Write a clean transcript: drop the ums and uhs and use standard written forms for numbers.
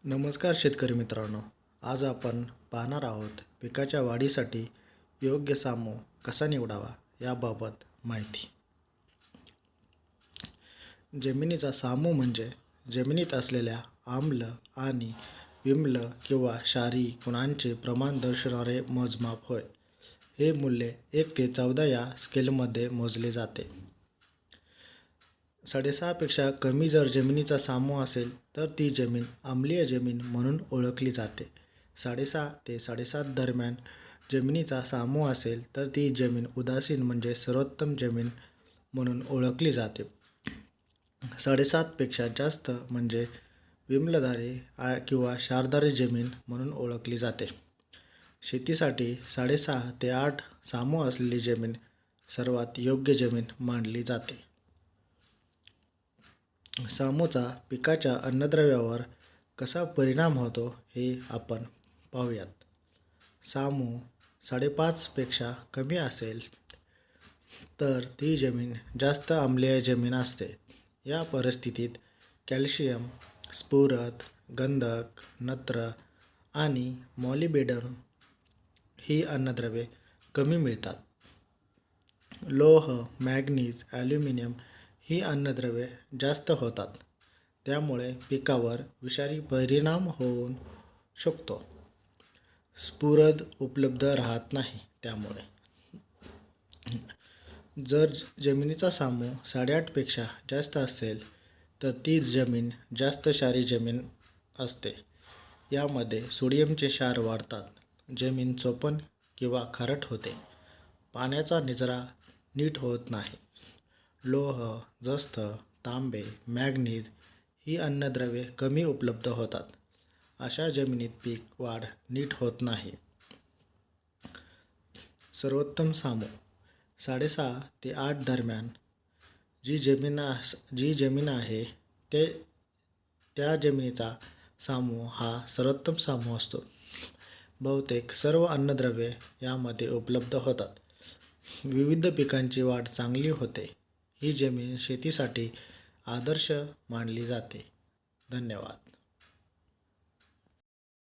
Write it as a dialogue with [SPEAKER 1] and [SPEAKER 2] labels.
[SPEAKER 1] नमस्कार शेतकरी मित्रांनो. आज आपण पाहणार आहोत पिकाच्या वाढीसाठी योग्य सामो कसा निवडावा याबाबत माहिती. जमिनीचा सामो म्हणजे जमिनीत असलेल्या आम्ल आणि विम्ल किंवा क्षारी गुणांचे प्रमाण दर्शवणारे मोजमाप होय. हे मूल्य 1 ते 14 या स्केलमध्ये मोजले जाते. 6.5 पेक्षा कमी जर जमिनीचा सामो असेल तर ती जमीन आम्लीय जमीन म्हणून ओळखली जाते. 6.5 ते 7.5 दरम्यान जमिनीचा सामो असेल तर ती जमीन उदासीन म्हणजे सर्वोत्तम जमीन म्हणून ओळखली जाते. 7.5 पेक्षा जास्त म्हणजे विम्लधारी किंवा क्षारधारी जमीन म्हणून ओळखली जाते. शेतीसाठी 6.5 ते 8 सामो असलेली जमीन सर्वात योग्य जमीन मानली जाते. सामोचा पिकाच्या अन्नद्रव्यावर कसा परिणाम होतो हे आपण पाहूयात. सामो 5.5 पेक्षा कमी असेल तर ती जमीन जास्त आम्लीय जमीन असते. या परिस्थितीत कॅल्शियम, स्फुरद, गंधक, नत्र आणि मॉलिब्डेनम ही अन्नद्रव्ये कमी मिळतात. लोह, मॅंगनीज, ॲल्युमिनियम ही अन्नद्रव्ये जास्त होतात. त्यामुळे पिकावर विषारी परिणाम होऊ शकतो. स्फुरद उपलब्ध राहत नाही. त्यामुळे जर जमिनीचा सामो 8.5 पेक्षा जास्त असेल तर ती जमीन जास्त क्षारी जमीन असते. यामध्ये सोडियमचे क्षार वाढतात. जमीन चोपण किंवा खारट होते. पाण्याचा निचरा नीट होत नाही. लोह, जस्त, तांबे, मॅंगनीज ही अन्नद्रव्ये कमी उपलब्ध होतात. अशा जमिनीत पीक वाढ नीट होत नाही. सर्वोत्तम सामो 6.5 ते 8 दरम्यान जी जमीन आहे त्या जमिनीचा सामो हा सर्वोत्तम सामो असतो. बहुतेक सर्व अन्नद्रव्ये यामध्ये उपलब्ध होतात. विविध पिकांची वाढ चांगली होते. ही जमीन शेतीसाठी आदर्श मानली जाते. धन्यवाद.